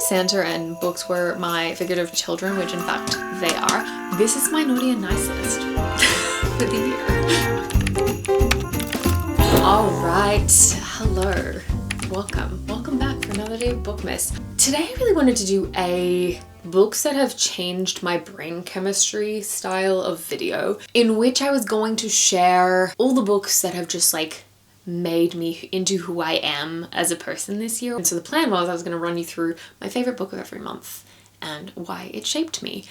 Santa and books were my figurative children, which in fact they are, this is my naughty and nice list for the year. Alright, hello, welcome back for another day of Bookmas. Today I really wanted to do a books that have changed my brain chemistry style of video, in which I was going to share all the books that have just like made me into who I am as a person this year. And so the plan was I was going to run you through my favorite book of every month and why it shaped me.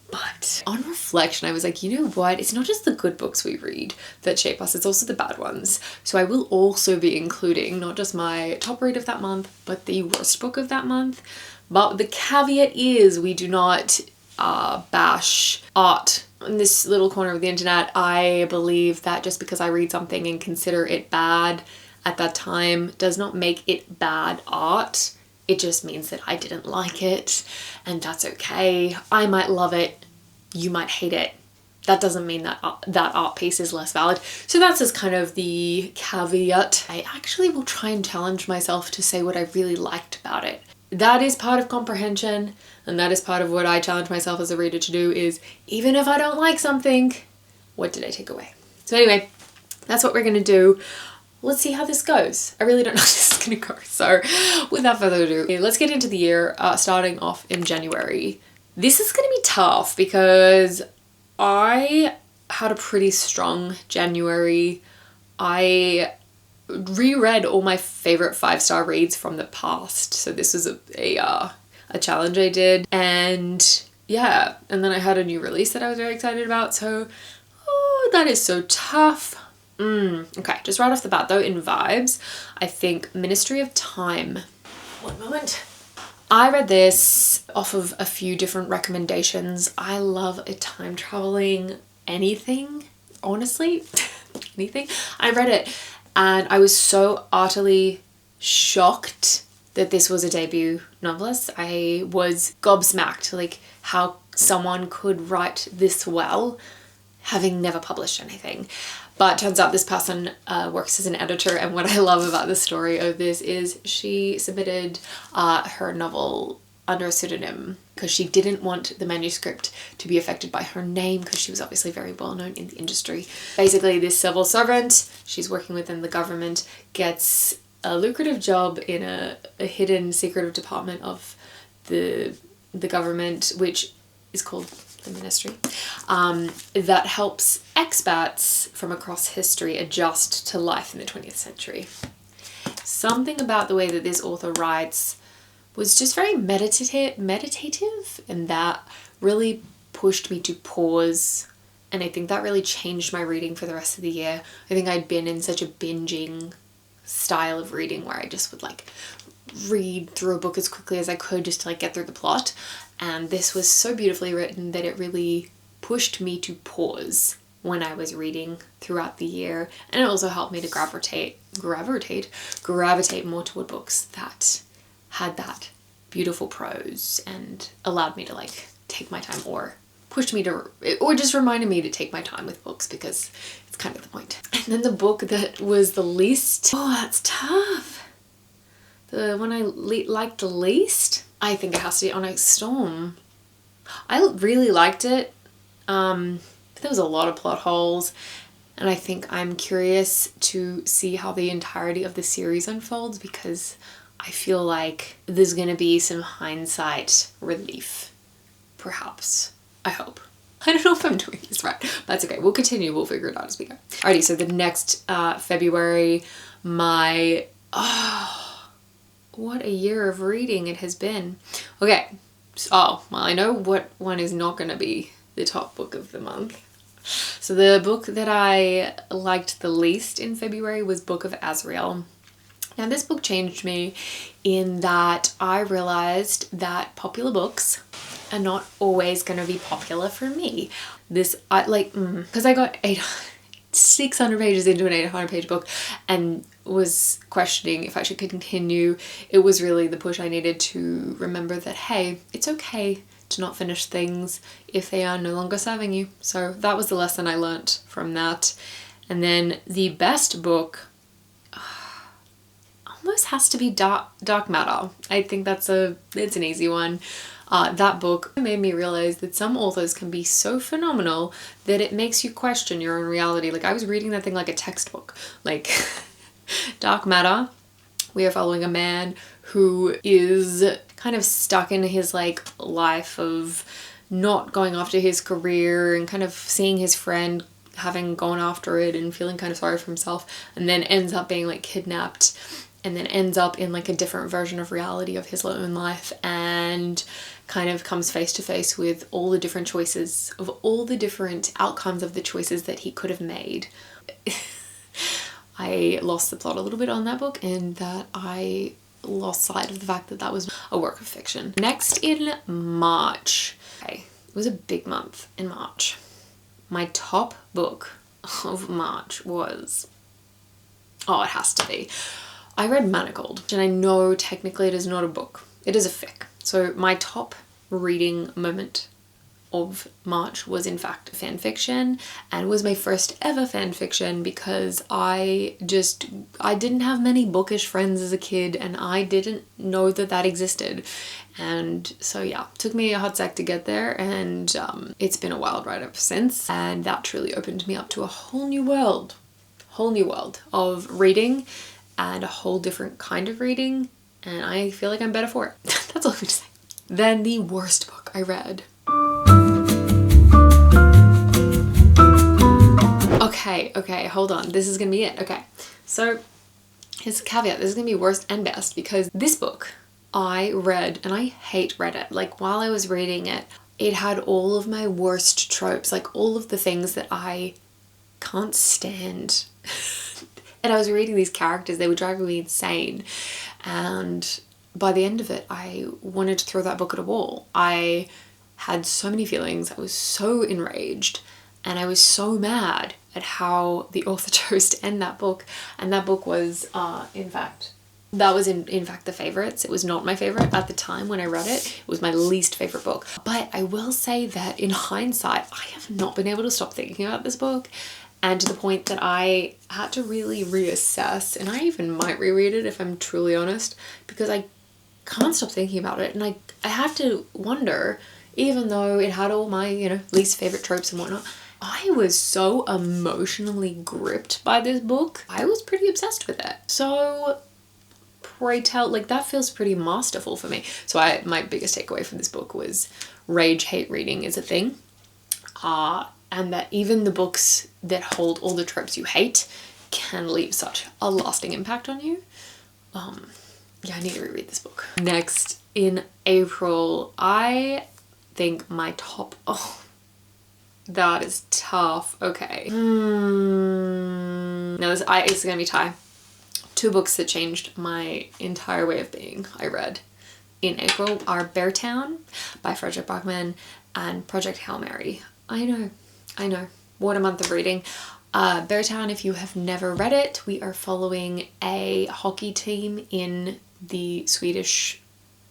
But on reflection, I was like, you know what? It's not just the good books we read that shape us, it's also the bad ones. So I will also be including not just my top read of that month, but the worst book of that month. But the caveat is we do not bash art. In this little corner of the internet, I believe that just because I read something and consider it bad at that time does not make it bad art. It just means that I didn't like it, and that's okay. I might love it, you might hate it. That doesn't mean that that art piece is less valid. So that's just kind of the caveat. I actually will try and challenge myself to say what I really liked about it. That is part of comprehension, and that is part of what I challenge myself as a reader to do, is even if I don't like something, what did I take away? So anyway, that's what we're gonna do. Let's see how this goes. I really don't know how this is gonna go. So without further ado, let's get into the year, starting off in January. This is gonna be tough because I had a pretty strong January. I reread all my favorite 5-star reads from the past. So this was a challenge I did. And yeah, and then I had a new release that I was very excited about. So, oh, that is so tough. Okay, just right off the bat though, in vibes, I think Ministry of Time. One moment. I read this off of a few different recommendations. I love a time traveling anything, honestly, anything. I read it and I was so utterly shocked that this was a debut novelist. I was gobsmacked, like how someone could write this well, having never published anything. But turns out this person works as an editor, and what I love about the story of this is she submitted her novel under a pseudonym because she didn't want the manuscript to be affected by her name, because she was obviously very well known in the industry. Basically, this civil servant, she's working within the government, gets a lucrative job in a hidden secretive department of the government, which is called the Ministry, that helps expats from across history adjust to life in the 20th century. Something about the way that this author writes was just very meditative, and that really pushed me to pause, and I think that really changed my reading for the rest of the year. I think I'd been in such a binging style of reading where I just would like read through a book as quickly as I could just to like get through the plot, and this was so beautifully written that it really pushed me to pause when I was reading throughout the year, and it also helped me to gravitate more toward books that had that beautiful prose and allowed me to like take my time, or pushed me to, or just reminded me to take my time with books, because it's kind of the point. And then the book that was the least, oh, that's tough. The one I liked the least, I think it has to be Onyx Storm. I really liked it, but there was a lot of plot holes, and I think I'm curious to see how the entirety of the series unfolds, because I feel like there's gonna be some hindsight relief, perhaps. I hope. I don't know if I'm doing this right. That's okay. We'll continue. We'll figure it out as we go. Alrighty, so the next February, my... Oh, what a year of reading it has been. Okay. Oh, well, I know what one is not going to be the top book of the month. So the book that I liked the least in February was Book of Azrael. Now this book changed me in that I realized that popular books are not always going to be popular for me. Because I got 600 pages into an 800 page book and was questioning if I should continue. It was really the push I needed to remember that, hey, it's okay to not finish things if they are no longer serving you. So that was the lesson I learnt from that. And then the best book, oh almost has to be Dark Matter. I think it's an easy one. That book made me realize that some authors can be so phenomenal that it makes you question your own reality. Like, I was reading that thing like a textbook. Like, Dark Matter, we are following a man who is kind of stuck in his like life of not going after his career and kind of seeing his friend having gone after it and feeling kind of sorry for himself, and then ends up being like kidnapped, and then ends up in like a different version of reality of his own life, and kind of comes face to face with all the different choices of all the different outcomes of the choices that he could have made. I lost the plot a little bit on that book, and that I lost sight of the fact that that was a work of fiction. Next, in March, okay, it was a big month in March. My top book of March was, oh, it has to be, I read Manacled, and I know technically it is not a book, it is a fic. So my top reading moment of March was in fact fan fiction, and was my first ever fan fiction because I didn't have many bookish friends as a kid, and I didn't know that that existed. And so yeah, it took me a hot sec to get there, and it's been a wild ride ever since, and that truly opened me up to a whole new world of reading, and a whole different kind of reading, and I feel like I'm better for it. That's all I'm gonna say. Then the worst book I read. Okay, hold on. This is gonna be it. Okay, so here's a caveat. This is gonna be worst and best, because this book I read, and I hate read it. Like, while I was reading it, it had all of my worst tropes, like all of the things that I can't stand. And I was reading these characters, they were driving me insane. And by the end of it, I wanted to throw that book at a wall. I had so many feelings. I was so enraged, and I was so mad at how the author chose to end that book. And that book was, in fact the favorites. It was not my favorite at the time when I read it. It was my least favorite book. But I will say that in hindsight, I have not been able to stop thinking about this book, and to the point that I had to really reassess, and I even might reread it if I'm truly honest, because I can't stop thinking about it. And I have to wonder, even though it had all my, you know, least favorite tropes and whatnot, I was so emotionally gripped by this book. I was pretty obsessed with it. So pray tell, like, that feels pretty masterful for me. So my biggest takeaway from this book was rage hate reading is a thing. And that even the books that hold all the tropes you hate can leave such a lasting impact on you. Yeah, I need to reread this book. Next, in April, I think my top, oh, that is tough. Okay. No, it's gonna be tie. Two books that changed my entire way of being I read in April are Beartown by Frederick Bachman and Project Hail Mary. I know. What a month of reading. Beartown, if you have never read it, we are following a hockey team in the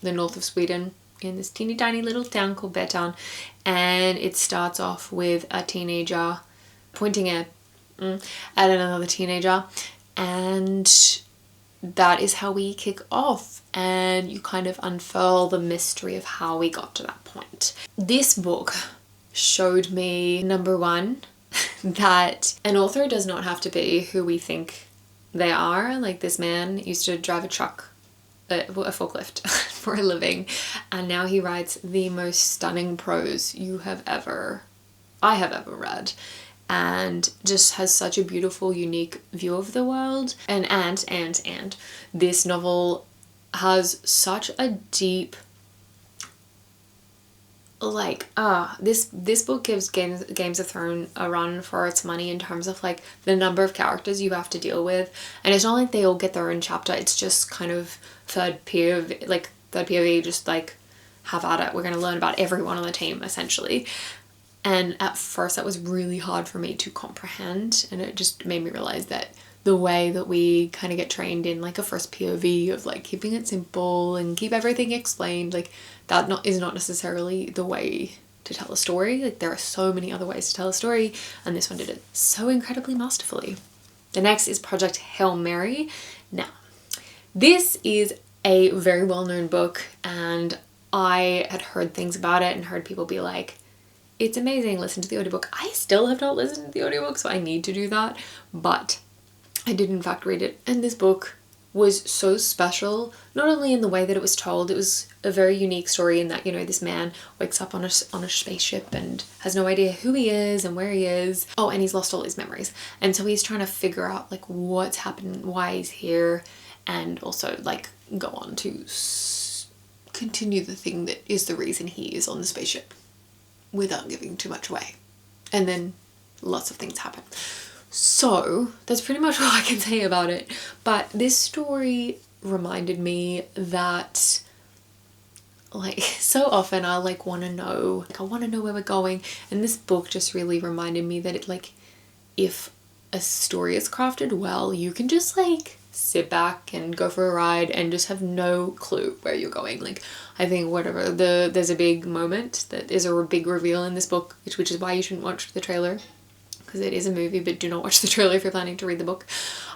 north of Sweden, in this teeny tiny little town called Beartown, and it starts off with a teenager pointing at another teenager, and that is how we kick off, and you kind of unfurl the mystery of how we got to that point. This book showed me, number one, that an author does not have to be who we think they are. Like, this man used to drive a forklift for a living, and now he writes the most stunning prose I have ever read, and just has such a beautiful, unique view of the world. And this novel has such a deep, like, this book gives Games of Thrones a run for its money in terms of like the number of characters you have to deal with, and it's not like they all get their own chapter. It's just kind of third POV, just like, have at it. We're going to learn about everyone on the team essentially. And at first that was really hard for me to comprehend, and it just made me realize that the way that we kind of get trained in like a first POV of like keeping it simple and keep everything explained, like that is not necessarily the way to tell a story. Like, there are so many other ways to tell a story, and this one did it so incredibly masterfully. The next is Project Hail Mary. Now, This is a very well-known book, and I had heard things about it and heard people be like, it's amazing, listen to the audiobook. I still have not listened to the audiobook, so I need to do that, but I did in fact read it, and this book was so special, not only in the way that it was told. It was a very unique story in that, you know, this man wakes up on a spaceship and has no idea who he is and where he is. Oh, and he's lost all his memories, and so he's trying to figure out like what's happened, why he's here, and also like go on to continue the thing that is the reason he is on the spaceship without giving too much away. And then lots of things happen. So that's pretty much all I can say about it. But this story reminded me that like so often I like want to know, like I want to know where we're going. And this book just really reminded me that it like, if a story is crafted well, you can just like sit back and go for a ride and just have no clue where you're going. Like I think whatever there's a big moment that is a big reveal in this book, which is why you shouldn't watch the trailer, because it is a movie, but do not watch the trailer if you're planning to read the book.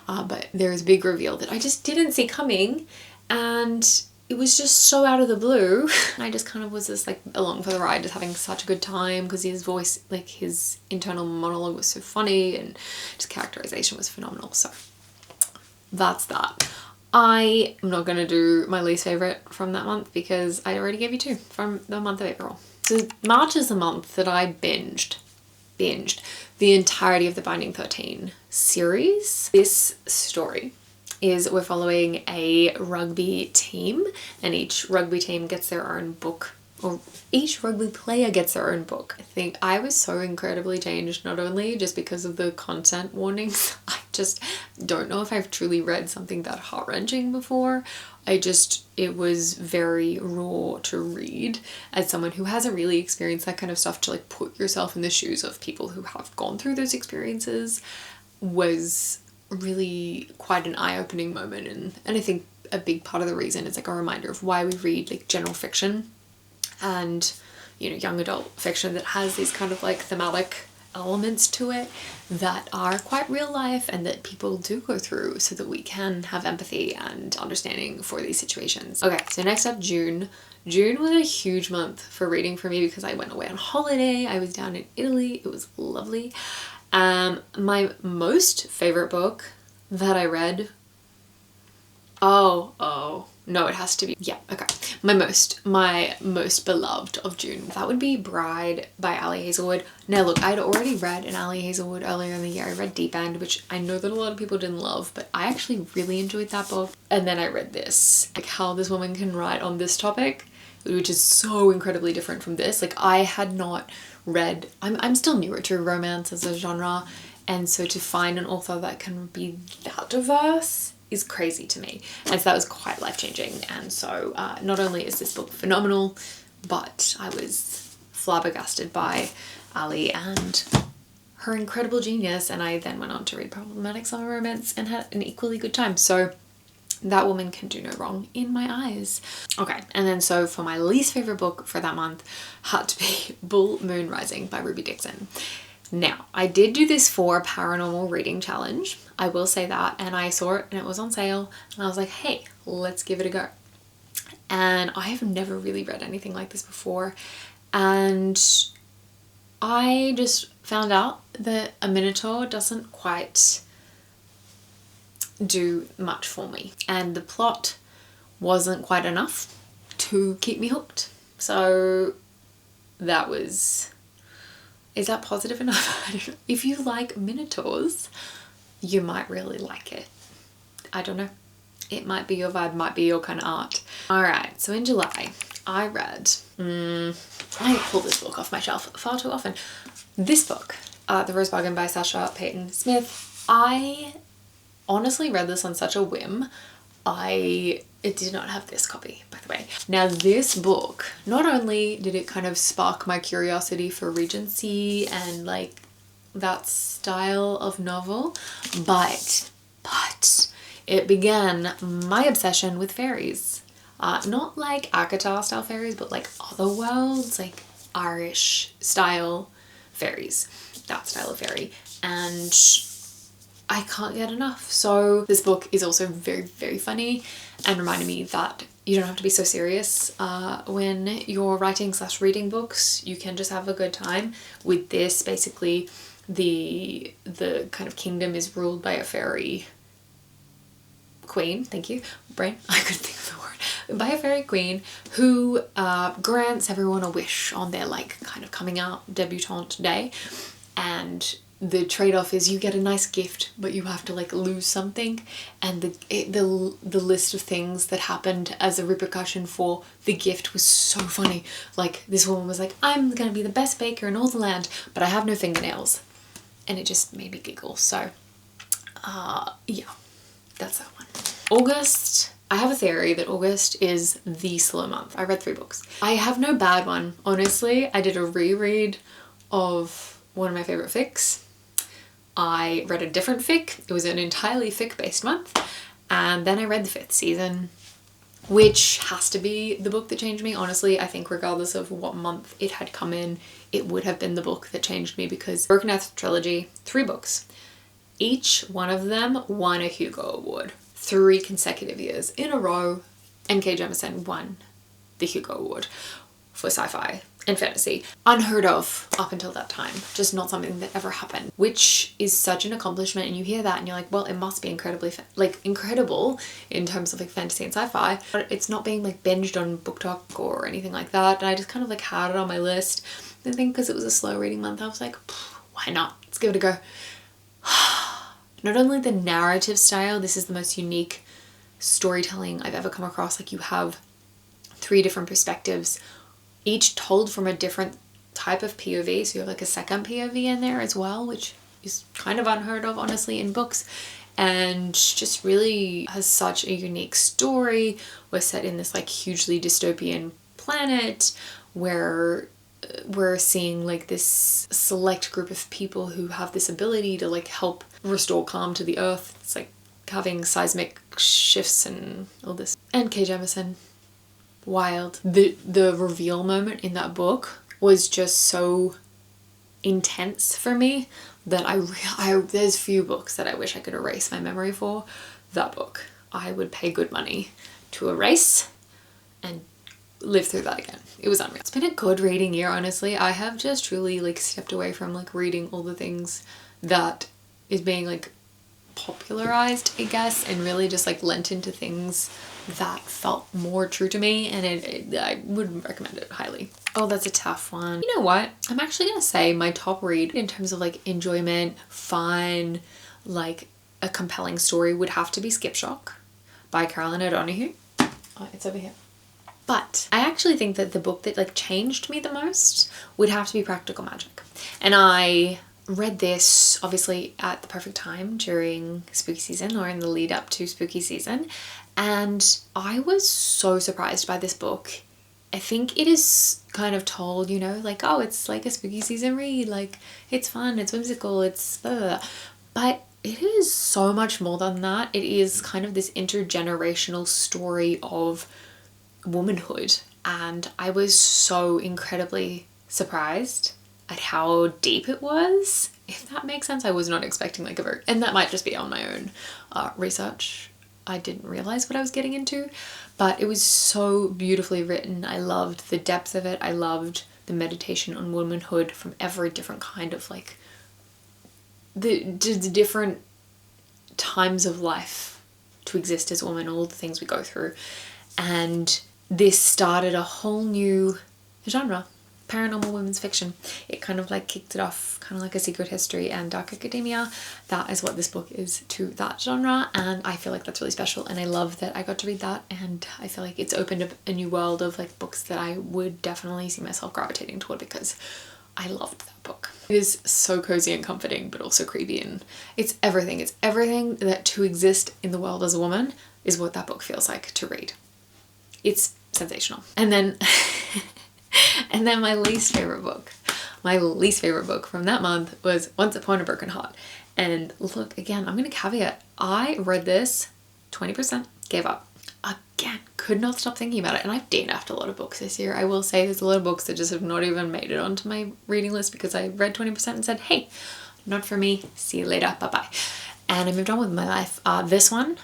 But there is a big reveal that I just didn't see coming, and it was just so out of the blue. I just kind of was just like along for the ride, just having such a good time, because his voice, like his internal monologue was so funny, and just characterization was phenomenal. So that's that. I am not going to do my least favorite from that month because I already gave you two from the month of April. So March is the month that I binged the entirety of the Binding 13 series. This story is we're following a rugby team, and each rugby team gets their own book, or each rugby player gets their own book. I think I was so incredibly changed, not only just because of the content warnings. I just don't know if I've truly read something that heart-wrenching before. It was very raw to read as someone who hasn't really experienced that kind of stuff. To like put yourself in the shoes of people who have gone through those experiences was really quite an eye-opening moment, and I think a big part of the reason is like a reminder of why we read like general fiction and, you know, young adult fiction that has these kind of like thematic elements to it that are quite real life and that people do go through, so that we can have empathy and understanding for these situations. Okay, so next up, June. June was a huge month for reading for me because I went away on holiday. I was down in Italy. It was lovely. My most favorite book that I read, no, it has to be, yeah, okay. My most beloved of June, that would be Bride by Ali Hazelwood. Now look, I'd already read an Ali Hazelwood earlier in the year. I read Deep End, which I know that a lot of people didn't love, but I actually really enjoyed that book. And then I read this, like how this woman can write on this topic, which is so incredibly different from this. Like I had not read, I'm still newer to romance as a genre, and so to find an author that can be that diverse is crazy to me, and so that was quite life-changing. And so not only is this book phenomenal, but I was flabbergasted by Ali and her incredible genius, and I then went on to read Problematic Summer Romance and had an equally good time. So that woman can do no wrong in my eyes. Okay, and then so for my least favorite book for that month had to be Bull Moon Rising by Ruby Dixon. Now, I did do this for a paranormal reading challenge, I will say that, and I saw it and it was on sale, and I was like, hey, let's give it a go. And I have never really read anything like this before, and I just found out that a Minotaur doesn't quite do much for me, and the plot wasn't quite enough to keep me hooked. So that was... is that positive enough? I don't know. If you like Minotaurs, you might really like it. I don't know. It might be your vibe, might be your kind of art. Alright, so in July, I read... I pull this book off my shelf far too often. This book, The Rose Bargain by Sasha Payton Smith. I honestly read this on such a whim. It did not have this copy, by the way. Now this book, not only did it kind of spark my curiosity for Regency and like that style of novel, but it began my obsession with fairies. Not like ACOTAR style fairies, but like other worlds, like Irish style fairies, that style of fairy. And I can't get enough. So this book is also very, very funny and reminded me that you don't have to be so serious when you're writing/reading books. You can just have a good time with this. Basically, the kind of kingdom is ruled by a fairy queen. Thank you, brain. I couldn't think of the word. By a fairy queen who grants everyone a wish on their like kind of coming out debutante day, and the trade-off is you get a nice gift, but you have to like lose something. And the list of things that happened as a repercussion for the gift was so funny. Like this woman was like, I'm gonna be the best baker in all the land, but I have no fingernails, and it just made me giggle. So yeah, that's that one. August, I have a theory that August is the slow month. I read 3 books. I have no bad one, honestly. I did a reread of one of my favorite fics. I read a different fic. It was an entirely fic-based month. And then I read the 5th season, which has to be the book that changed me. Honestly, I think regardless of what month it had come in, it would have been the book that changed me, because Broken Earth trilogy, 3 books. Each one of them won a Hugo Award 3 consecutive years in a row. N.K. Jemisin won the Hugo Award for sci-fi and fantasy. Unheard of up until that time. Just not something that ever happened, which is such an accomplishment. And you hear that and you're like, well, it must be incredibly incredible in terms of like fantasy and sci-fi, but it's not being like binged on BookTok or anything like that. And I just kind of like had it on my list. I think because it was a slow reading month, I was like, why not? Let's give it a go. Not only the narrative style, this is the most unique storytelling I've ever come across. Like you have 3 different perspectives, each told from a different type of POV. So you have like a second POV in there as well, which is kind of unheard of, honestly, in books. And just really has such a unique story. We're set in this like hugely dystopian planet where we're seeing like this select group of people who have this ability to like help restore calm to the earth. It's like having seismic shifts and all this. N.K. Jemisin, wild. The reveal moment in that book was just so intense for me that there's few books that I wish I could erase my memory for. That book I would pay good money to erase and live through that again. It was unreal. It's been a good reading year, honestly. I have just truly like stepped away from like reading all the things that is being like popularized, I guess, and really just like lent into things that felt more true to me, and I would recommend it highly. Oh, that's a tough one. You know what? I'm actually gonna say my top read in terms of like enjoyment, fun, like a compelling story would have to be Skip Shock by Caroline O'Donoghue. Oh, it's over here. But I actually think that the book that like changed me the most would have to be Practical Magic. And I read this obviously at the perfect time during spooky season, or in the lead up to spooky season. And I was so surprised by this book. I think it is kind of told, you know, like, oh, it's like a spooky season read, like it's fun, it's whimsical, it's blah, blah, blah. But it is so much more than that. It is kind of this intergenerational story of womanhood, and I was so incredibly surprised at how deep it was, if that makes sense. I was not expecting like and that might just be on my own research. I didn't realize what I was getting into, but it was so beautifully written. I loved the depth of it. I loved the meditation on womanhood from every different kind of like the different times of life to exist as a woman, all the things we go through. And this started a whole new genre, paranormal women's fiction. It kind of like kicked it off, kind of like A Secret History and Dark Academia. That is what this book is to that genre, and I feel like that's really special, and I love that I got to read that, and I feel like it's opened up a new world of like books that I would definitely see myself gravitating toward, because I loved that book. It is so cozy and comforting, but also creepy, and it's everything that to exist in the world as a woman is what that book feels like to read. It's sensational. And then and then my least favorite book from that month was Once Upon a Broken Heart. And look, again, I'm gonna caveat, I read this 20%, gave up. Again, could not stop thinking about it. And I've DNF'd a lot of books this year. I will say there's a lot of books that just have not even made it onto my reading list because I read 20% and said, hey, not for me, see you later, bye-bye. and I moved on with my life. This one,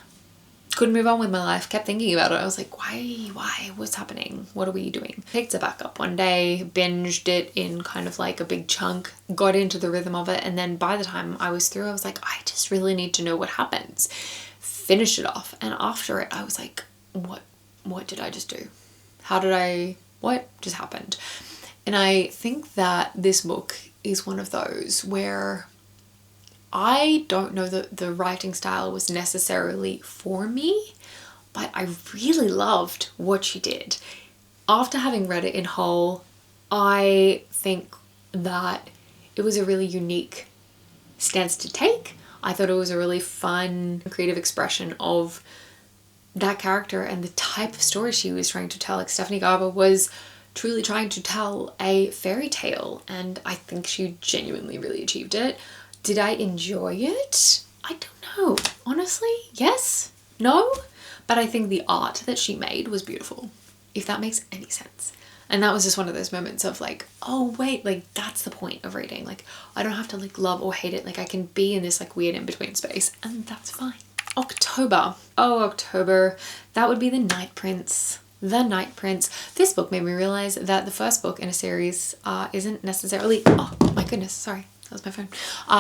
couldn't move on with my life, kept thinking about it. I was like, why, what's happening? What are we doing? Picked it back up one day, binged it in kind of like a big chunk, got into the rhythm of it, and then by the time I was through, I was like, I just really need to know what happens. Finished it off, and after it, I was like, what did I just do? What just happened? And I think that this book is one of those where I don't know that the writing style was necessarily for me, but I really loved what she did. After having read it in whole, I think that it was a really unique stance to take. I thought it was a really fun, creative expression of that character and the type of story she was trying to tell. Like, Stephanie Garber was truly trying to tell a fairy tale, and I think she genuinely really achieved it. Did I enjoy it? I don't know. Honestly, yes, no, but I think the art that she made was beautiful, if that makes any sense. And that was just one of those moments of like, oh wait, like that's the point of reading. Like, I don't have to like love or hate it. Like, I can be in this like weird in-between space, and that's fine. October. Oh, October. That would be The Night Prince. The Night Prince. This book made me realize that the first book in a series isn't necessarily... Oh my goodness, sorry. That was my phone.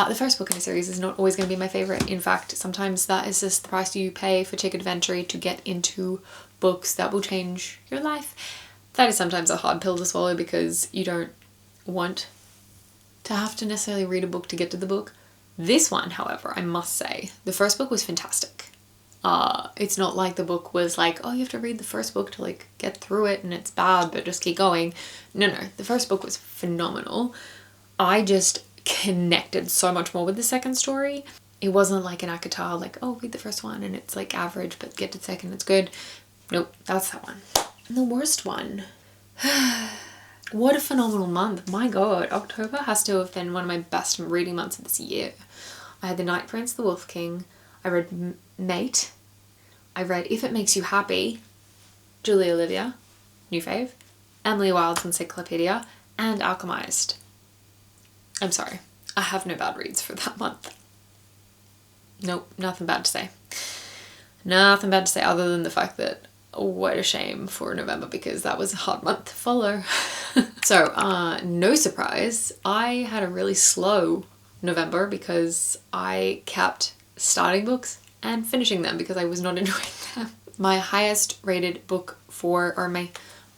The first book in a series is not always going to be my favorite. In fact, sometimes that is just the price you pay for ticket of entry to get into books that will change your life. That is sometimes a hard pill to swallow because you don't want to have to necessarily read a book to get to the book. This one, however, I must say, the first book was fantastic. It's not like the book was like, oh, you have to read the first book to like get through it and it's bad, but just keep going. No, the first book was phenomenal. I just connected so much more with the second story. It wasn't like an ACOTAR, like, oh, read the first one and it's like average, but get to the second, it's good. Nope, that's that one. And the worst one. What a phenomenal month. My God, October has to have been one of my best reading months of this year. I had The Night Prince, The Wolf King. I read Mate. I read If It Makes You Happy, Julie Olivia, new fave, Emily Wilde's Encyclopedia, and Alchemized. I'm sorry, I have no bad reads for that month. Nope, nothing bad to say. Nothing bad to say other than the fact that what a shame for November, because that was a hard month to follow. So, no surprise, I had a really slow November because I kept starting books and finishing them because I was not enjoying them. My highest rated book or my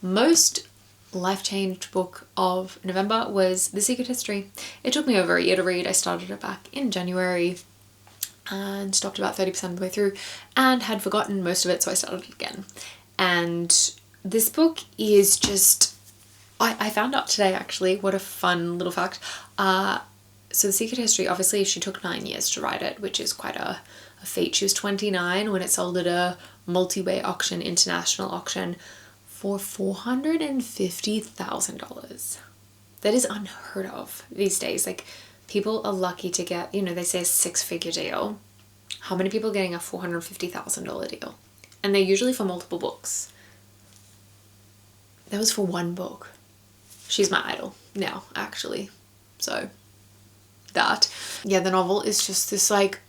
most life-changed book of November was The Secret History. It took me over a year to read. I started it back in January and stopped about 30% of the way through and had forgotten most of it, so I started it again. And this book is just... I found out today, actually, what a fun little fact. So The Secret History, obviously, she took 9 years to write it, which is quite a feat. She was 29 when it sold at a multi-way auction, international auction, for $450,000. That is unheard of these days. Like, people are lucky to get, they say a 6-figure deal. How many people are getting a $450,000 deal? And they're usually for multiple books. That was for one book. She's my idol now, actually. So, that. Yeah, the novel is just this, like,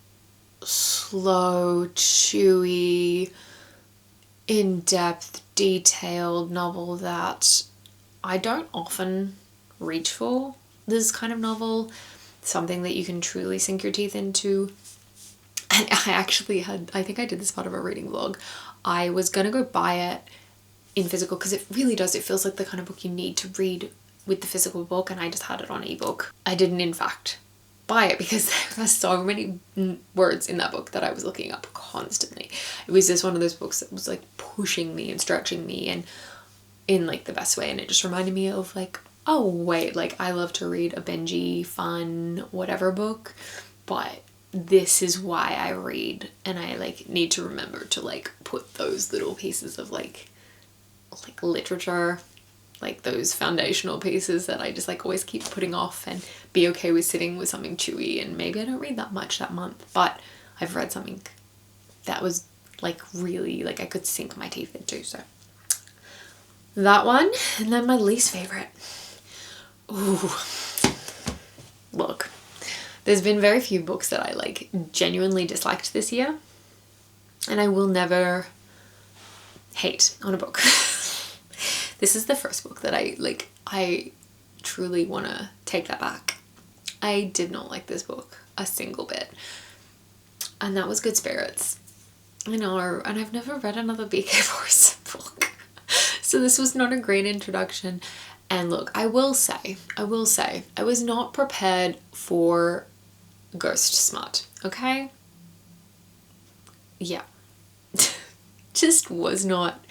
slow, chewy, in-depth, detailed novel that I don't often reach for. This kind of novel, something that you can truly sink your teeth into. And I think I did this part of a reading vlog. I was gonna go buy it in physical because it really does. It feels like the kind of book you need to read with the physical book, and I just had it on ebook. I didn't, in fact, buy it because there were so many words in that book that I was looking up constantly. It was just one of those books that was like pushing me and stretching me, and in like the best way, and it just reminded me of like, oh wait, like I love to read a bingey, fun, whatever book, but this is why I read, and I like need to remember to like put those little pieces of like literature, like those foundational pieces that I just like always keep putting off, and be okay with sitting with something chewy. And maybe I don't read that much that month, but I've read something that was like really like I could sink my teeth into. So that one. And then my least favorite. Ooh, look, There's been very few books that I like genuinely disliked this year, and I will never hate on a book. This is the first book that I truly want to take that back. I did not like this book a single bit, and that was Good Spirits. I know, and I've never read another B.K. Forrest book, so this was not a great introduction. And look, I will say, I was not prepared for ghost smut, okay? Yeah. Just was not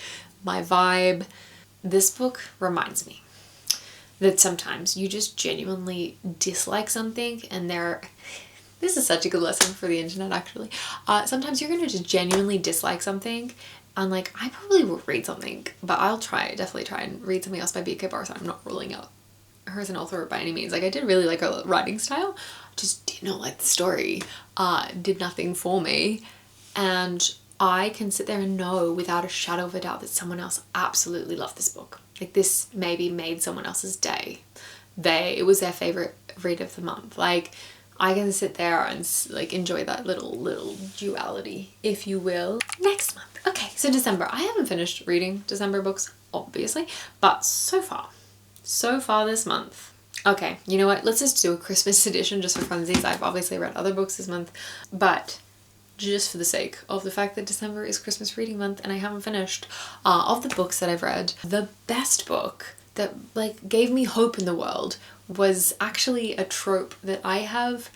my vibe. This book reminds me that sometimes you just genuinely dislike something, and this is such a good lesson for the internet, actually. Sometimes you're gonna just genuinely dislike something, and like, I probably will read something, but I'll definitely try and read something else by B.K. Forrest. I'm not ruling out her as an author by any means. Like, I did really like her writing style, just did not like the story. Did nothing for me, and I can sit there and know without a shadow of a doubt that someone else absolutely loved this book. Like, this maybe made someone else's day. It was their favorite read of the month. Like, I can sit there and like enjoy that little duality, if you will. Next month. Okay, so December. I haven't finished reading December books, obviously, but so far this month. Okay, you know what? Let's just do a Christmas edition just for funsies. I've obviously read other books this month, but just for the sake of the fact that December is Christmas reading month and I haven't finished, of the books that I've read, the best book that like gave me hope in the world was actually a trope that I have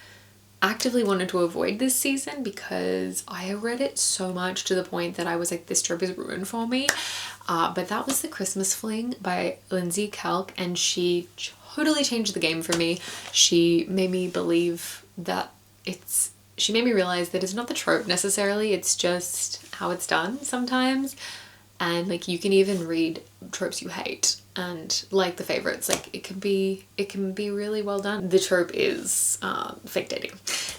actively wanted to avoid this season, because I have read it so much to the point that I was like, this trope is ruined for me. But that was The Christmas Fling by Lindsay Kelk, and she totally changed the game for me. She made me believe that she made me realize that it's not the trope necessarily, it's just how it's done sometimes. And like, you can even read tropes you hate and like the favorites. Like, it can be really well done. The trope is fake dating,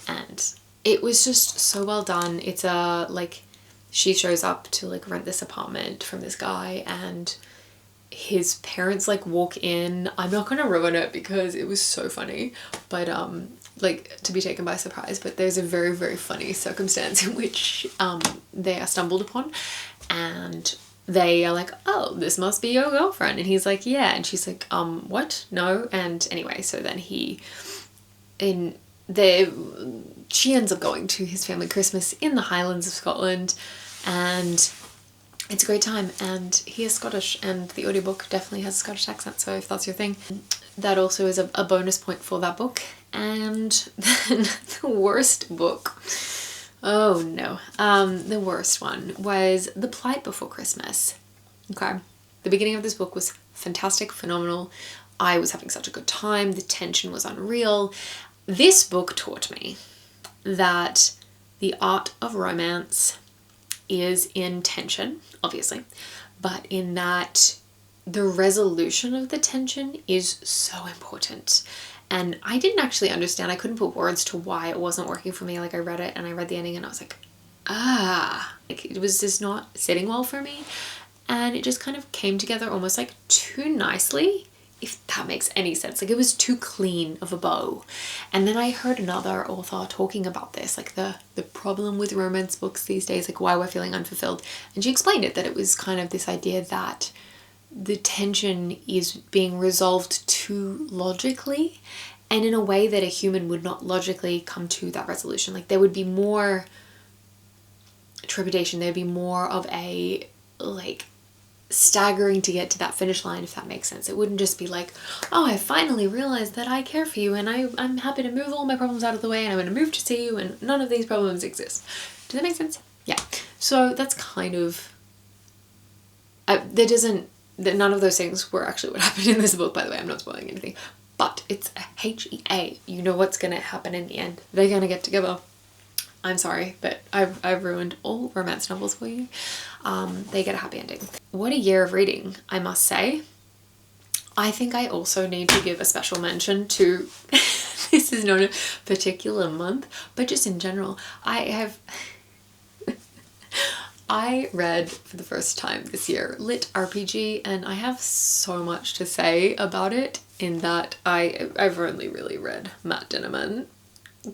and it was just so well done. It's like, she shows up to like rent this apartment from this guy, and his parents like walk in. I'm not gonna ruin it because it was so funny, but like, to be taken by surprise. But there's a very, very funny circumstance in which they are stumbled upon, and they are like, oh, this must be your girlfriend. And he's like, yeah. And she's like, what? No. And anyway, so then she ends up going to his family Christmas in the Highlands of Scotland, and it's a great time. And he is Scottish, and the audiobook definitely has a Scottish accent, so if that's your thing, that also is a bonus point for that book. And then the worst book, oh no, the worst one was The Plight Before Christmas. Okay, the beginning of this book was fantastic, phenomenal. I was having such a good time. The tension was unreal. This book taught me that the art of romance is in tension, obviously, but in that the resolution of the tension is so important. And I didn't actually understand, I couldn't put words to why it wasn't working for me. Like, I read it and I read the ending and I was like, like, it was just not sitting well for me. And it just kind of came together almost like too nicely, if that makes any sense. Like, it was too clean of a bow. And then I heard another author talking about this, like the problem with romance books these days, like why we're feeling unfulfilled. And she explained it, that it was kind of this idea that the tension is being resolved too logically, and in a way that a human would not logically come to that resolution. Like, there would be more trepidation, there'd be more of a like staggering to get to that finish line, if that makes sense. It wouldn't just be like, oh, I finally realized that I care for you and I'm happy to move all my problems out of the way and I'm going to move to see you and none of these problems exist. Does that make sense? Yeah. So that's kind of, none of those things were actually what happened in this book, by the way. I'm not spoiling anything, but it's a HEA. You know what's going to happen in the end. They're going to get together. I'm sorry, but I've ruined all romance novels for you. They get a happy ending. What a year of reading, I must say. I think I also need to give a special mention to, this is not a particular month, but just in general, I read for the first time this year Lit RPG, and I have so much to say about it, in that I've only really read Matt Dinnerman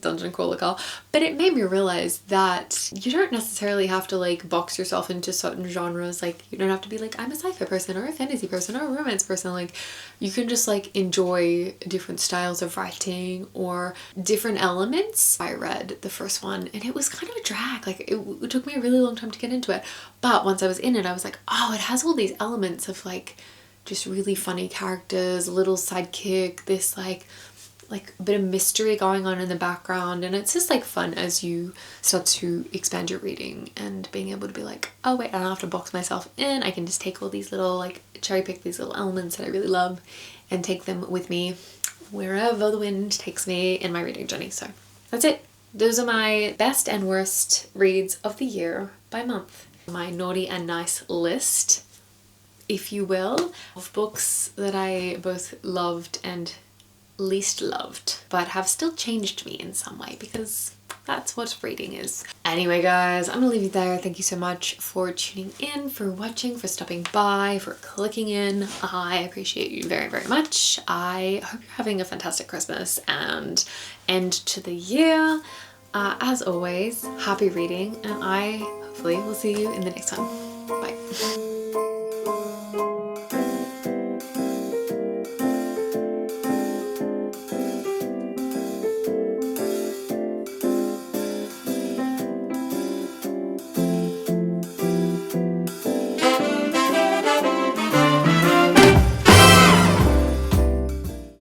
dungeon crawler car, but it made me realize that you don't necessarily have to like box yourself into certain genres. Like you don't have to be like, I'm a sci-fi person or a fantasy person or a romance person. Like you can just like enjoy different styles of writing or different elements. I read the first one and it was kind of a drag. Like it took me a really long time to get into it, but once I was in it I was like, oh, it has all these elements of like just really funny characters, a little sidekick, this like a bit of mystery going on in the background, and it's just like fun as you start to expand your reading and being able to be like, oh wait, I don't have to box myself in, I can just take all these little like cherry pick these little elements that I really love and take them with me wherever the wind takes me in my reading journey. So that's it. Those are my best and worst reads of the year by month. My naughty and nice list, if you will, of books that I both loved and least loved, but have still changed me in some way, because that's what reading is. Anyway guys, I'm gonna leave you there. Thank you so much for tuning in, for watching, for stopping by, for clicking in. I appreciate you very, very much. I hope you're having a fantastic Christmas and end to the year. As always, happy reading, and I hopefully will see you in the next one. Bye.